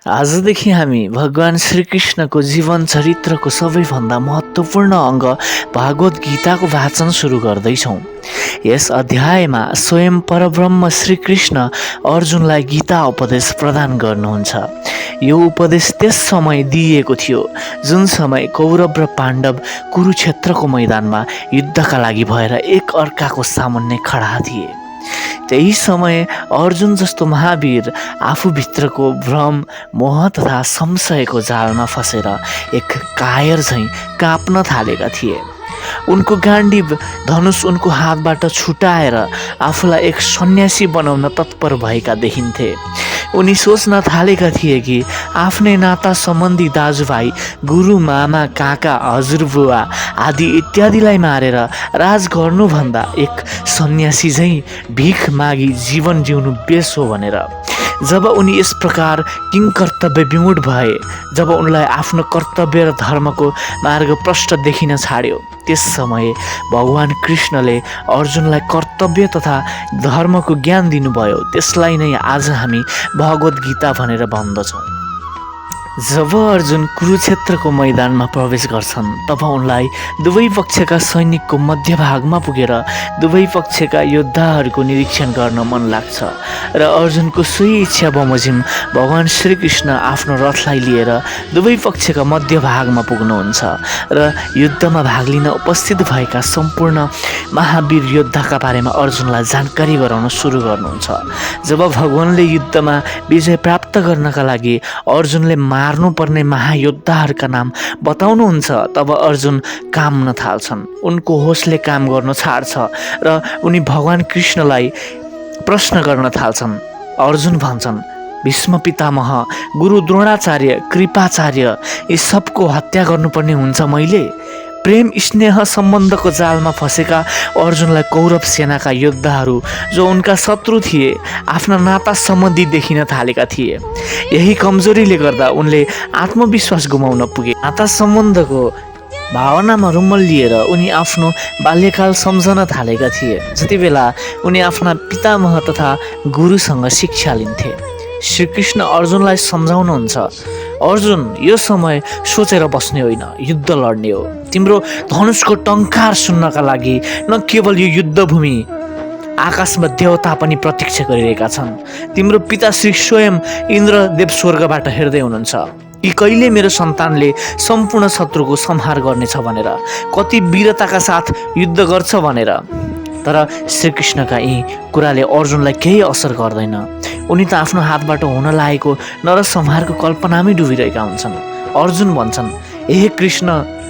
आजदेखि हामी भगवान श्रीकृष्णको जीवन चरित्रको सबैभन्दा महत्त्वपूर्ण अङ्ग भागवत गीताको वाचन सुरु गर्दैछौँ। यस अध्यायमा स्वयं परब्रह्म श्रीकृष्ण अर्जुनलाई गीता उपदेश प्रदान गर्नुहुन्छ। यो उपदेश त्यस समय दिइएको थियो जुन समय कौरव र पाण्डव कुरुक्षेत्रको मैदानमा युद्धका लागि भएर एक अर्काको सामुन्ने खडा थिए। त्यही समय अर्जुन जस्तो महावीर आफूभित्रको भ्रम, मोह तथा संशयको जालमा फसेर एक कायर झैँ काँप्न थालेका थिए। उनको गाण्डीव धनुष उनको हातबाट छुटाएर आफूलाई एक सन्यासी बनाउन तत्पर भएका देखिन्थे। उनी सोच्न थालेका थिए कि आफ्नै नाता सम्बन्धी दाजुभाइ, गुरु, मामा, काका, हजुरबुवा आदि इत्यादिलाई मारेर राज गर्नुभन्दा एक सन्यासी झैँ भिख मागी जीवन जिउनु बेस हो भनेर। जब उनी यस प्रकार किंकर्तव्य विमूढ भए, जब उनलाई आफ्नो कर्तव्य र धर्मको मार्ग प्रष्ट देखिन छाड्यो, त्यस समय भगवान कृष्णले अर्जुनलाई कर्तव्य तथा धर्मको ज्ञान दिनुभयो। त्यसलाई नै आज हामी भगवत गीता भनेर भन्दछौँ। जब अर्जुन कुरुक्षेत्रको मैदानमा प्रवेश गर्छन् तब उनलाई दुवै पक्षका सैनिकको मध्यभागमा पुगेर दुवै पक्षका योद्धाहरूको निरीक्षण गर्न मन लाग्छ र अर्जुनको सोही इच्छा बमोजिम भगवान श्रीकृष्ण आफ्नो रथलाई लिएर दुवै पक्षका मध्यभागमा पुग्नुहुन्छ र युद्धमा भाग लिन उपस्थित भएका सम्पूर्ण महावीर योद्धाका बारेमा अर्जुनलाई जानकारी गराउन सुरु गर्नुहुन्छ। जब भगवानले युद्धमा विजय प्राप्त गर्नका लागि अर्जुनले मार्नुपर्ने महायोद्धाहरूका नाम बताउनुहुन्छ तब अर्जुन काम्न थाल्छन्। उनको होसले काम गर्न छाड्छ र उनी भगवान कृष्णलाई प्रश्न गर्न थाल्छन्। अर्जुन भन्छन्, भीष्म पितामह, गुरु द्रोणाचार्य, कृपाचार्य यी सबको हत्या गर्नुपर्ने हुन्छ मैले? प्रेम स्नेह सम्बन्धको जालमा फसेका अर्जुनलाई कौरव सेनाका योद्धाहरू जो उनका शत्रु थिए आफ्ना नाता सम्बन्धी देखिन थालेका थिए। यही कमजोरीले गर्दा उनले आत्मविश्वास गुमाउन पुगे। नाता सम्बन्धको भावनामा रुमल लिएर उनी आफ्नो बाल्यकाल सम्झन थालेका थिए, जति बेला उनी आफ्ना पितामह तथा गुरुसँग शिक्षा लिन्थे। श्रीकृष्ण अर्जुनलाई सम्झाउनुहुन्छ, अर्जुन, यो समय सोचेर बस्ने होइन, युद्ध लड्ने हो। तिम्रो धनुषको टङ्कार सुन्नका लागि न केवल यो युद्धभूमि, आकाशमा देवता पनि प्रतीक्षा गरिरहेका छन्। तिम्रो पिता श्री स्वयं इन्द्रदेव स्वर्गबाट हेर्दै हुनुहुन्छ कि कहिले मेरो सन्तानले सम्पूर्ण शत्रुको संहार गर्नेछ भनेर, कति वीरताका साथ युद्ध गर्छ भनेर। तर श्रीकृष्णका यी कुराले अर्जुनलाई केही असर गर्दैन। उनी त आफ्नो हातबाट हुन लागेको नरसंहारको कल्पनामै डुबिरहेका हुन्छन्। अर्जुन भन्छन्, हे कृष्ण,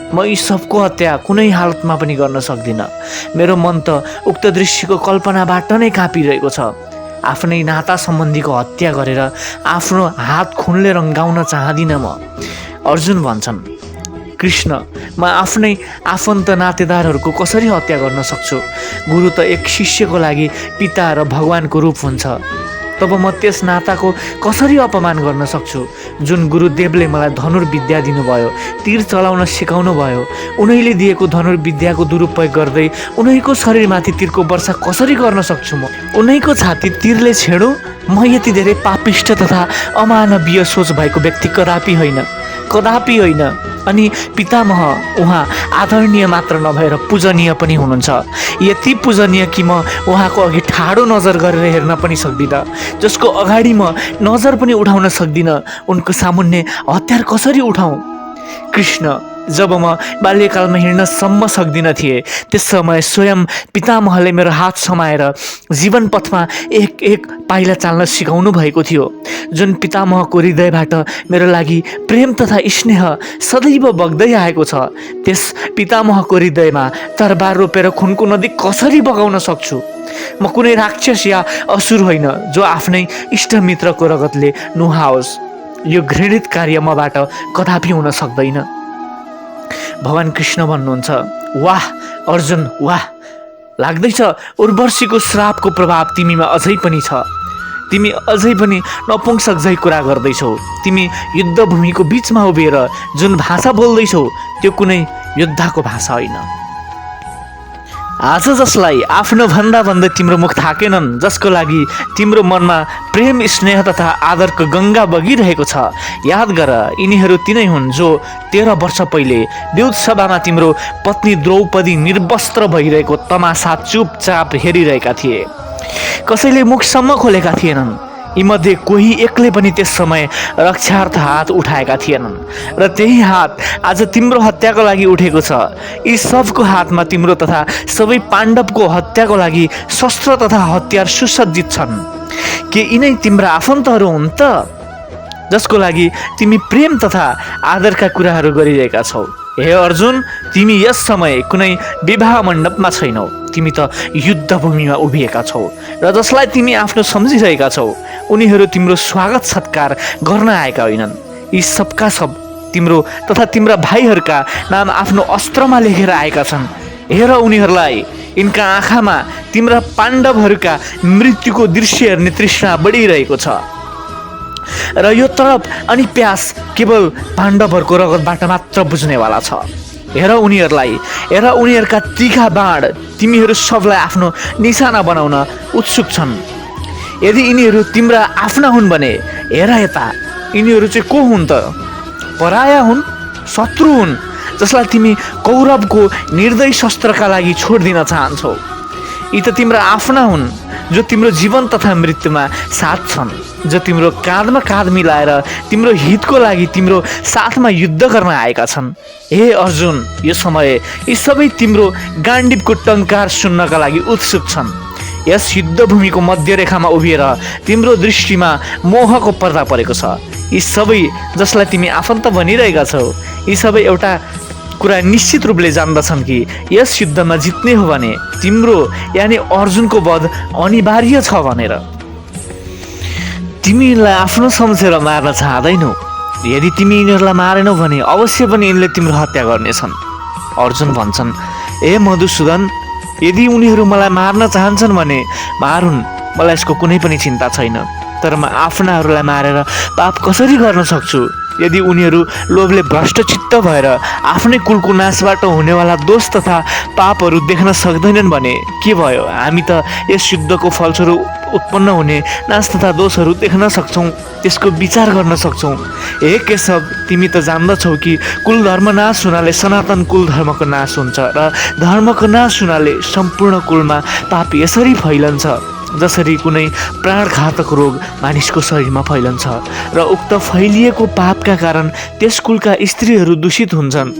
म यी सबको हत्या कुनै हालतमा पनि गर्न सक्दिनँ। मेरो मन त उक्त दृश्यको कल्पनाबाट नै काँपिरहेको छ। आफ्नै नाता सम्बन्धीको हत्या गरेर आफ्नो हात खुनले रङ्गाउन चाहदिनँ म। अर्जुन भन्छन्, कृष्ण, म आफ्नै आफन्त नातेदारहरूको कसरी हत्या गर्न सक्छु? गुरु त एक शिष्यको लागि पिता र भगवानको रूप हुन्छ। तब म त्यस नाताको कसरी अपमान गर्न सक्छु? जुन गुरुदेवले मलाई धनुर्विद्या दिनुभयो, तीर चलाउन सिकाउनु भयो, उनैले दिएको धनुर्विद्याको दुरुपयोग गर्दै उनैको शरीरमाथि तीरको वर्षा कसरी गर्न सक्छु म? उनैको छाती तीरले छेडौँ? म यति धेरै पापिष्ट तथा अमानवीय सोच भएको व्यक्ति कदापि होइन, कदापि होइन। अनि पितामह उहाँ आदरणीय मात्र नभएर पूजनीय पनि हुनुहुन्छ। यति पूजनीय कि म उहाँको अघि ठाडो नजर गरेर हेर्न पनि सक्दिनँ, जसको अगाडि म नजर पनि उठाउन सक्दिनँ। उनको सामुन्ने हतियार कसरी उठाउँ? कृष्ण, जब म बाल्यकालमा हिँड्नसम्म सक्दिनँ थिएँ, त्यस समय स्वयं पितामहले मेरो हात समाएर जीवन पथमा एक एक पाइला चाल्न सिकाउनु भएको थियो। जुन पितामहको हृदयबाट मेरो लागि प्रेम तथा स्नेह सदैव बग्दै आएको छ, त्यस पितामहको हृदयमा तरबार रोपेर खुनको नदी कसरी बगाउन सक्छु? म कुनै राक्षस या असुर होइन जो आफ्नै इष्टमित्रको रगतले नुहाओस्। यो घृणित कार्य मबाट कदापि हुन सक्दैन। भगवान कृष्ण भन्नुहुन्छ, वाह अर्जुन, वाह, लाग्दैछ उर्वशीको श्रापको प्रभाव तिमीमा अझै पनि छ। तिमी अझै पनि नपुंसक झै कुरा गर्दैछौ। तिमी युद्धभूमिको बिचमा उभिएर जुन भाषा बोल्दैछौ त्यो कुनै योद्धाको भाषा होइन। आज जसलाई आफ्नो भन्दा भन्दै तिम्रो मुख थाकेनन्, जसको लागि तिम्रो मनमा प्रेम स्नेह तथा आदरको गङ्गा बगिरहेको छ, याद गर यिनीहरू तिनै हुन् जो 13 वर्ष पहिले विद्युत सभामा तिम्रो पत्नी द्रौपदी निर्वस्त्र भइरहेको तमासा चुपचाप हेरिरहेका थिए। कसैले मुखसम्म खोलेका थिएनन्। यीमध्ये कोही एकले पनि त्यस समय रक्षार्थ हात उठाएका थिएनन् र त्यही हात आज तिम्रो हत्याको लागि उठेको छ। यी सबको हातमा तिम्रो तथा सबै पाण्डवको हत्याको लागि शस्त्र तथा हतियार सुसज्जित छन्। के यिनै तिम्रा आफन्तहरू हुन् त, जसको लागि तिमी प्रेम तथा आदरका कुराहरू गरिरहेका छौ? हे अर्जुन, तिमी यस समय कुनै विवाह मण्डपमा छैनौ, तिमी त युद्धभूमिमा उभिएका छौ र जसलाई तिमी आफ्नो सम्झिरहेका छौ उनीहरू तिम्रो स्वागत सत्कार गर्न आएका होइनन्। यी सबका सब तिम्रो तथा तिम्रा भाइहरूका नाम आफ्नो अस्त्रमा लेखेर आएका छन्। हेर उनीहरूलाई, यिनका आँखामा तिम्रा पाण्डवहरूका मृत्युको दृश्य हेर्ने तृष्णा बढिरहेको छ र यो तडप अनि प्यास केवल पाण्डवहरूको रगतबाट मात्र बुझ्नेवाला छ। हेर उनीहरूलाई, हेर उनीहरूका तीखा बाण तिमीहरू सबलाई आफ्नो निशाना बनाउन उत्सुक छन्। यदि यिनीहरू तिम्रा आफ्ना हुन् भने हेर यता, यिनीहरू चाहिँ को हुन् त? पराया हुन्, शत्रु हुन्, जसलाई तिमी कौरवको निर्दयी शस्त्रका लागि छोडिदिन चाहन्छौ। यी त तिम्रा आफ्ना हुन् जो तिम्रो जीवन तथा मृत्युमा साथ छन्, जो तिम्रो काँधमा काँध मिलाएर तिम्रो हितको लागि तिम्रो साथमा युद्ध गर्न आएका छन्। हे अर्जुन, यो समय यी सबै तिम्रो गाण्डीवको टङ्कार सुन्नका लागि उत्सुक छन्। यस युद्धभूमिको मध्यरेखामा उभिएर तिम्रो दृष्टिमा मोहको पर्दा परेको छ। यी सबै जसलाई तिमी आफन्त भनिरहेका छौ, यी सबै एउटा कुरा निश्चित रूपले जान्दछन् कि यस युद्धमा जित्ने हो भने तिम्रो यानि अर्जुनको वध अनिवार्य छ भनेर। तिमीलाई आफ्नो सम्झेर मार्न चाहँदैनौ। यदि तिमी यिनीहरूलाई मारेनौ भने अवश्य पनि यिनले तिम्रो हत्या गर्नेछन्। अर्जुन भन्छन्, ए मधुसूदन, यदि उनीहरू मलाई मार्न चाहन्छन् भने मारुन्, मलाई यसको कुनै पनि चिन्ता छैन। तर म आफ्नाहरूलाई मारेर पाप कसरी गर्न सक्छु? यदि उनीहरू लोभले भ्रष्टचित्त भएर आफ्नै कुलको नाशबाट हुनेवाला दोष तथा पापहरू देख्न सक्दैनन् भने के भयो? हामी त यस युद्धको फलस्वरूप उत्पन्न हुने नाश तथा दोषहरू देख्न सक्छौँ, त्यसको विचार गर्न सक्छौँ। हे केशव, तिमी त जान्दछौ कि कुल धर्म नाश हुनाले सनातन कुल धर्मको नाश हुन्छ र धर्मको नाश हुनाले सम्पूर्ण कुलमा पाप यसरी फैलन्छ जसरी कुनै प्राणघातक रोग मानिसको शरीरमा फैलन्छ र उक्त फैलिएको पापका कारण त्यस कुलका स्त्रीहरू दूषित हुन्छन्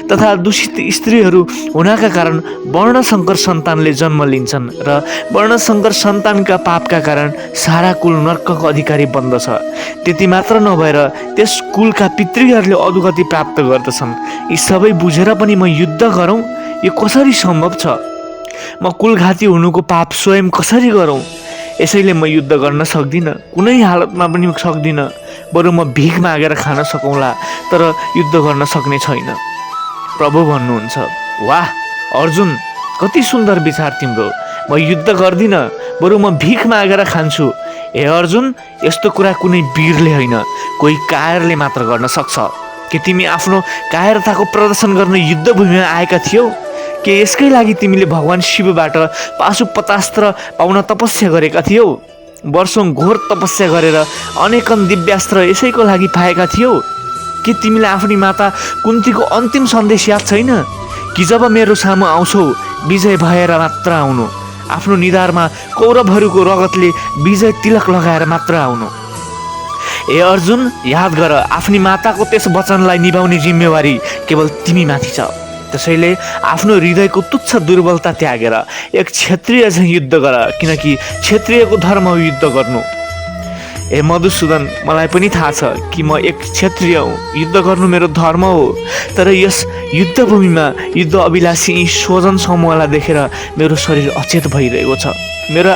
तथा दूषित स्त्रीहरू हुनका कारण वर्णशङ्कर सन्तानले जन्म लिन्छन् र वर्णशङ्कर सन्तानका पापका कारण सारा कुल नर्कको अधिकारी बन्दछ। त्यति मात्र नभएर त्यस कुलका पितृहरूले अधोगति प्राप्त गर्दछन्। यी सबै बुझेर पनि म युद्ध गरौँ, यो कसरी सम्भव छ? म कुलघाती हुनुको पाप स्वयं कसरी गरौँ? यसैले म युद्ध गर्न सक्दिनँ, कुनै हालतमा पनि सक्दिनँ। बरु म भिख मागेर खान सकौँला, तर युद्ध गर्न सक्ने छैन। प्रभु भन्नुहुन्छ, वाह अर्जुन, कति सुन्दर विचार तिम्रो। म युद्ध गर्दिनँ, बरु म भिख मागेर खान्छु। हे अर्जुन, यस्तो कुरा कुनै वीरले होइन, कोही कायरले मात्र गर्न सक्छ। के तिमी आफ्नो कायरताको प्रदर्शन गर्न युद्धभूमिमा आएका थियौ? के यसकै लागि तिमीले भगवान शिवबाट पाशुपतास्त्र पाउन तपस्या गरेका थियौ? वर्षौं घोर तपस्या गरेर अनेकन दिव्यास्त्र यसैको लागि पाएका थियौ? के तिमीले आफ्नी माता कुन्तीको अन्तिम सन्देश याद छैन कि जब मेरो सामु आउँछौ विजय भएर मात्र आउनु, आफ्नो निधारमा कौरवहरूको रगतले विजय तिलक लगाएर मात्र आउनु। ए अर्जुन, याद गर, आफ्नी माताको त्यस वचनलाई निभाउने जिम्मेवारी केवल तिमीमाथि छ। त्यसैले आफ्नो हृदयको तुच्छ दुर्बलता त्यागेर एक क्षत्रिय झैँ युद्ध गर, किनकि क्षत्रियको धर्म हो युद्ध गर्नु। ए मधुसूदन, मलाई पनि थाहा छ कि म एक क्षत्रिय हुँ, युद्ध गर्नु मेरो धर्म हो। तर यस युद्धभूमिमा युद्ध अभिलाषी यी स्वजन समूहलाई देखेर मेरो शरीर अचेत भइरहेको छ, मेरो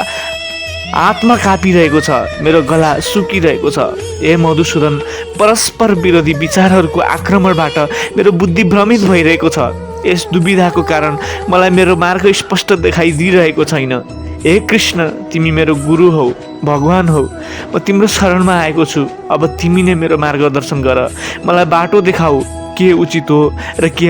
आत्मा काँपिरहेको छ, मेरो गला सुकिरहेको छ। ए मधुसूदन, परस्पर विरोधी विचारहरूको आक्रमणबाट मेरो बुद्धि भ्रमित भइरहेको छ। यस दुविधाको कारण मलाई मेरो मार्ग स्पष्ट देखाइदिइरहेको छैन। हे कृष्ण, तिमी मेरो गुरु हौ, भगवान हौ, म तिम्रो शरणमा आएको छु। अब तिमी नै मेरो मार्गदर्शन गर, मलाई बाटो देखाऊ, के उचित हो र के